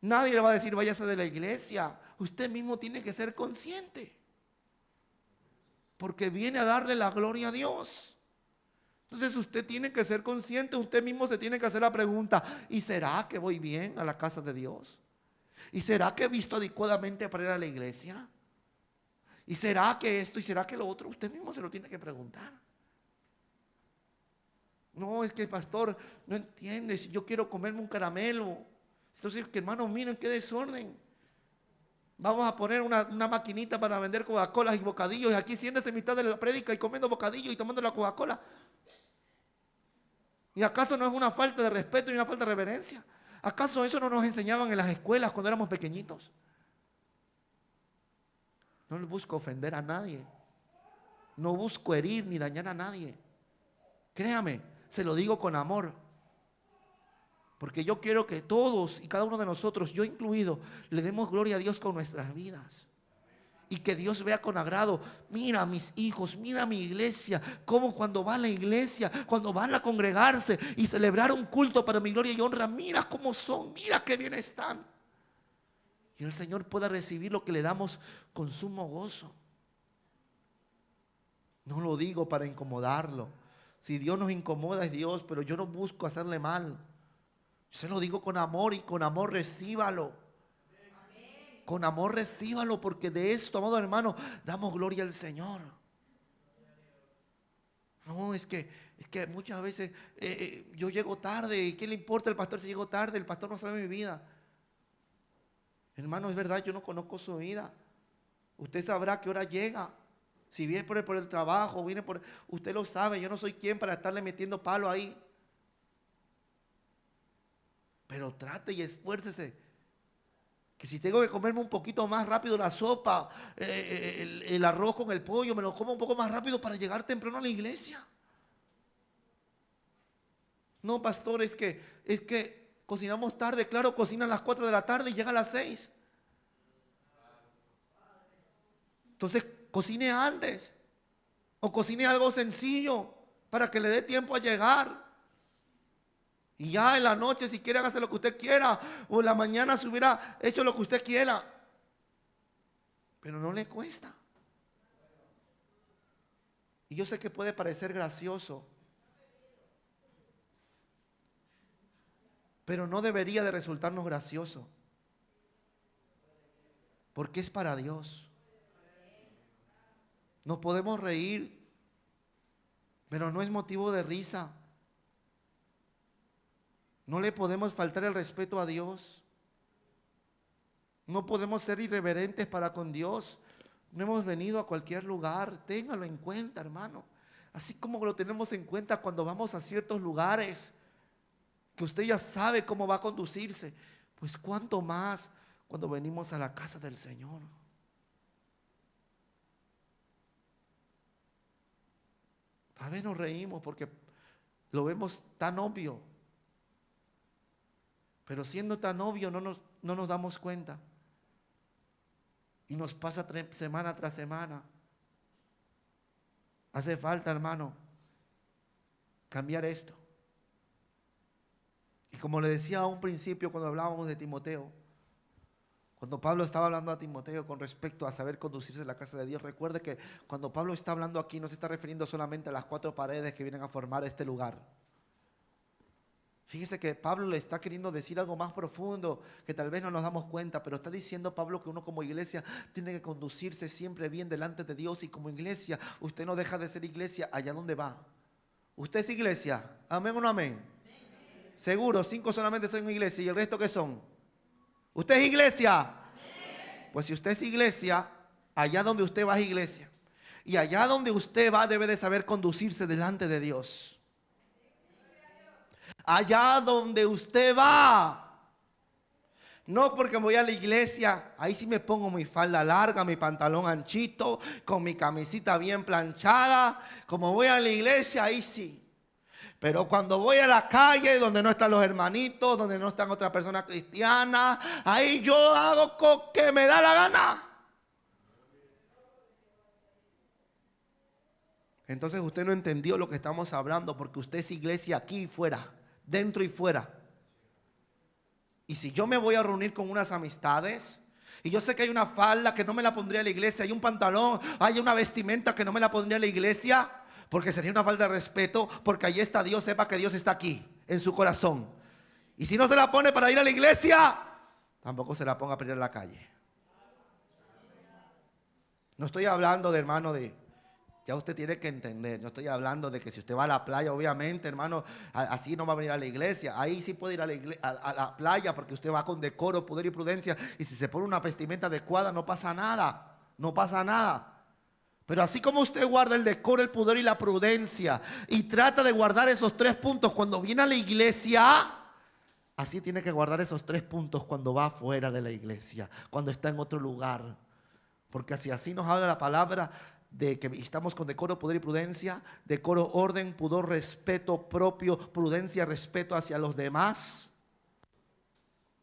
Nadie le va a decir váyase de la iglesia. Usted mismo tiene que ser consciente. Porque viene a darle la gloria a Dios. Entonces usted tiene que ser consciente, usted mismo se tiene que hacer la pregunta, ¿y será que voy bien a la casa de Dios? ¿Y será que he visto adecuadamente para ir a la iglesia? ¿Y será que esto y será que lo otro? Usted mismo se lo tiene que preguntar. No, es que el pastor no entiende. Si yo quiero comerme un caramelo. Entonces, que hermanos, miren qué desorden. Vamos a poner una maquinita para vender Coca-Cola y bocadillos. Y aquí siéntese en mitad de la prédica y comiendo bocadillo y tomando la Coca-Cola. ¿Y acaso no es una falta de respeto y una falta de reverencia? ¿Acaso eso no nos enseñaban en las escuelas cuando éramos pequeñitos? No busco ofender a nadie. No busco herir ni dañar a nadie. Créame, se lo digo con amor. Porque yo quiero que todos y cada uno de nosotros, yo incluido, le demos gloria a Dios con nuestras vidas. Y que Dios vea con agrado, mira a mis hijos, mira a mi iglesia, como cuando va a la iglesia, cuando van a congregarse y celebrar un culto para mi gloria y honra, mira cómo son, mira qué bien están. Y el Señor pueda recibir lo que le damos con sumo gozo. No lo digo para incomodarlo. Si Dios nos incomoda es Dios, pero yo no busco hacerle mal. Yo se lo digo con amor y con amor recíbalo. Con amor recíbalo, porque de esto, amado hermano, damos gloria al Señor. No, es que muchas veces yo llego tarde. ¿Y qué le importa al pastor si llego tarde? El pastor no sabe mi vida. Hermano, es verdad, yo no conozco su vida. Usted sabrá qué hora llega. Si viene por el trabajo, viene por... Usted lo sabe, yo no soy quien para estarle metiendo palo ahí. Pero trate y esfuércese. Que si tengo que comerme un poquito más rápido la sopa, el arroz con el pollo, me lo como un poco más rápido para llegar temprano a la iglesia. No, pastor, es que cocinamos tarde. Claro, cocina a las 4 de la tarde y llega a las 6. Entonces, cocine antes. O cocine algo sencillo para que le dé tiempo a llegar. Y ya en la noche, si quiere, hágase lo que usted quiera. O en la mañana se hubiera hecho lo que usted quiera. Pero no le cuesta. Y yo sé que puede parecer gracioso. Pero no debería de resultarnos gracioso. Porque es para Dios. Nos podemos reír, pero no es motivo de risa. No le podemos faltar el respeto a Dios. No podemos ser irreverentes para con Dios. No hemos venido a cualquier lugar. Téngalo en cuenta, hermano. Así como lo tenemos en cuenta cuando vamos a ciertos lugares, que usted ya sabe cómo va a conducirse. Pues cuánto más cuando venimos a la casa del Señor. A veces nos reímos porque lo vemos tan obvio. Pero siendo tan obvio no nos damos cuenta. Y nos pasa semana tras semana. Hace falta, hermano, cambiar esto. Y como le decía a un principio cuando hablábamos de Timoteo, cuando Pablo estaba hablando a Timoteo con respecto a saber conducirse en la casa de Dios, recuerde que cuando Pablo está hablando aquí no se está refiriendo solamente a las 4 paredes que vienen a formar este lugar. Fíjese que Pablo le está queriendo decir algo más profundo que tal vez no nos damos cuenta, pero está diciendo Pablo que uno como iglesia tiene que conducirse siempre bien delante de Dios, y como iglesia usted no deja de ser iglesia allá donde va. ¿Usted es iglesia? ¿Amén o no amén? Amén. Seguro, 5 solamente son iglesia, ¿y el resto qué son? ¿Usted es iglesia? Amén. Pues si usted es iglesia, allá donde usted va es iglesia. Y allá donde usted va debe de saber conducirse delante de Dios. Allá donde usted va. No porque voy a la iglesia, ahí sí me pongo mi falda larga, mi pantalón anchito, con mi camisita bien planchada. Como voy a la iglesia, ahí sí. Pero cuando voy a la calle, donde no están los hermanitos, donde no están otras personas cristianas, ahí yo hago con que me da la gana. Entonces usted no entendió lo que estamos hablando, porque usted es iglesia aquí y fuera, dentro y fuera. Y si yo me voy a reunir con unas amistades, y yo sé que hay una falda que no me la pondría en la iglesia, hay un pantalón, hay una vestimenta que no me la pondría en la iglesia, porque sería una falta de respeto, porque ahí está Dios, sepa que Dios está aquí, en su corazón. Y si no se la pone para ir a la iglesia, tampoco se la ponga para ir a la calle. No estoy hablando de, hermano, ya usted tiene que entender, no estoy hablando de que si usted va a la playa, obviamente, hermano, así no va a venir a la iglesia. Ahí sí puede ir a la playa porque usted va con decoro, poder y prudencia. Y si se pone una vestimenta adecuada, no pasa nada, no pasa nada. Pero así como usted guarda el decoro, el pudor y la prudencia y trata de guardar esos 3 puntos cuando viene a la iglesia, así tiene que guardar esos 3 puntos cuando va fuera de la iglesia, cuando está en otro lugar. Porque así nos habla la palabra de que estamos con decoro, poder y prudencia. Decoro, orden, pudor, respeto propio, prudencia, respeto hacia los demás.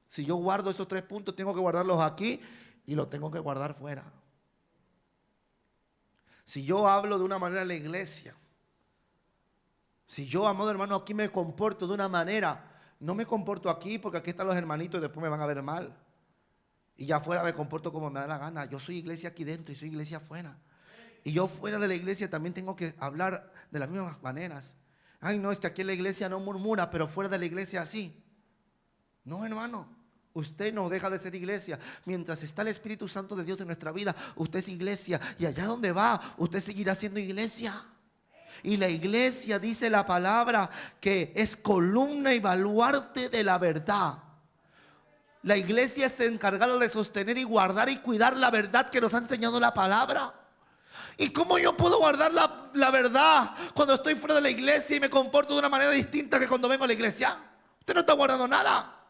Si yo guardo esos 3 puntos, tengo que guardarlos aquí y los tengo que guardar fuera. Si yo hablo de una manera en la iglesia, si yo, amado hermano, aquí me comporto de una manera, no me comporto aquí porque aquí están los hermanitos y después me van a ver mal. Y ya afuera me comporto como me da la gana. Yo soy iglesia aquí dentro y soy iglesia afuera. Y yo fuera de la iglesia también tengo que hablar de las mismas maneras. Ay, no, es que aquí en la iglesia no murmura, pero fuera de la iglesia sí. No, hermano, usted no deja de ser iglesia. Mientras está el Espíritu Santo de Dios en nuestra vida, usted es iglesia. Y allá donde va, usted seguirá siendo iglesia. Y la iglesia, dice la palabra, que es columna y baluarte de la verdad. La iglesia es encargada de sostener y guardar y cuidar la verdad que nos ha enseñado la palabra. ¿Y cómo yo puedo guardar la verdad cuando estoy fuera de la iglesia y me comporto de una manera distinta que cuando vengo a la iglesia? Usted no está guardando nada.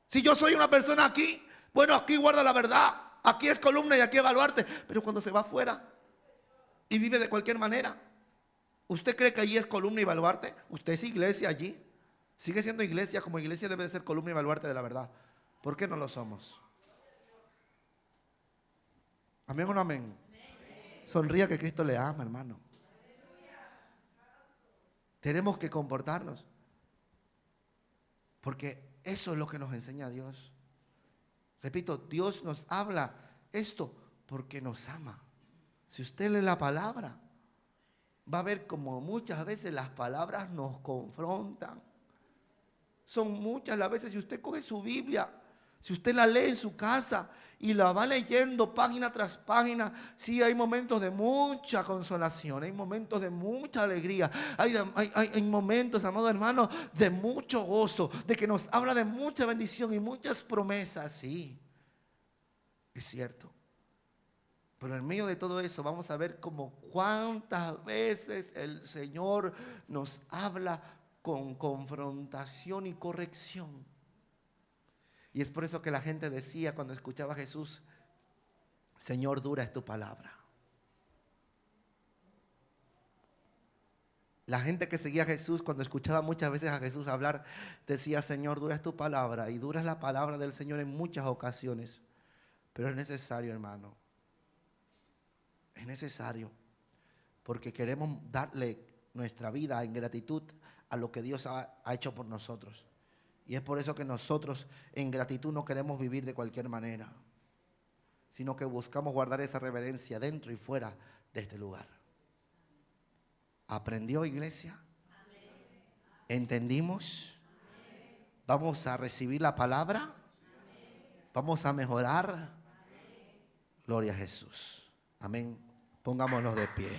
Si yo soy una persona aquí, bueno, aquí guarda la verdad. Aquí es columna y aquí es baluarte. Pero cuando se va afuera y vive de cualquier manera, ¿usted cree que allí es columna y baluarte? Usted es iglesia allí. Sigue siendo iglesia, como iglesia debe de ser columna y baluarte de la verdad. ¿Por qué no lo somos? ¿Amén o no amén? Sonría que Cristo le ama, hermano. Tenemos que comportarnos, porque eso es lo que nos enseña Dios. Repito, Dios nos habla esto porque nos ama. Si usted lee la palabra, va a ver como muchas veces las palabras nos confrontan. Son muchas las veces, si usted coge su Biblia, si usted la lee en su casa y la va leyendo página tras página, sí hay momentos de mucha consolación, hay momentos de mucha alegría, hay momentos, amado hermano, de mucho gozo, de que nos habla de mucha bendición y muchas promesas, sí, es cierto. Pero en medio de todo eso vamos a ver como cuántas veces el Señor nos habla con confrontación y corrección. Y es por eso que la gente decía cuando escuchaba a Jesús: Señor, dura es tu palabra. La gente que seguía a Jesús, cuando escuchaba muchas veces a Jesús hablar, decía: Señor, dura es tu palabra. Y dura es la palabra del Señor en muchas ocasiones. Pero es necesario, hermano. Es necesario. Porque queremos darle nuestra vida en gratitud a lo que Dios ha hecho por nosotros. Y es por eso que nosotros en gratitud no queremos vivir de cualquier manera, sino que buscamos guardar esa reverencia dentro y fuera de este lugar. ¿Aprendió, iglesia? ¿Entendimos? ¿Vamos a recibir la palabra? ¿Vamos a mejorar? Gloria a Jesús. Amén. Pongámonos de pie.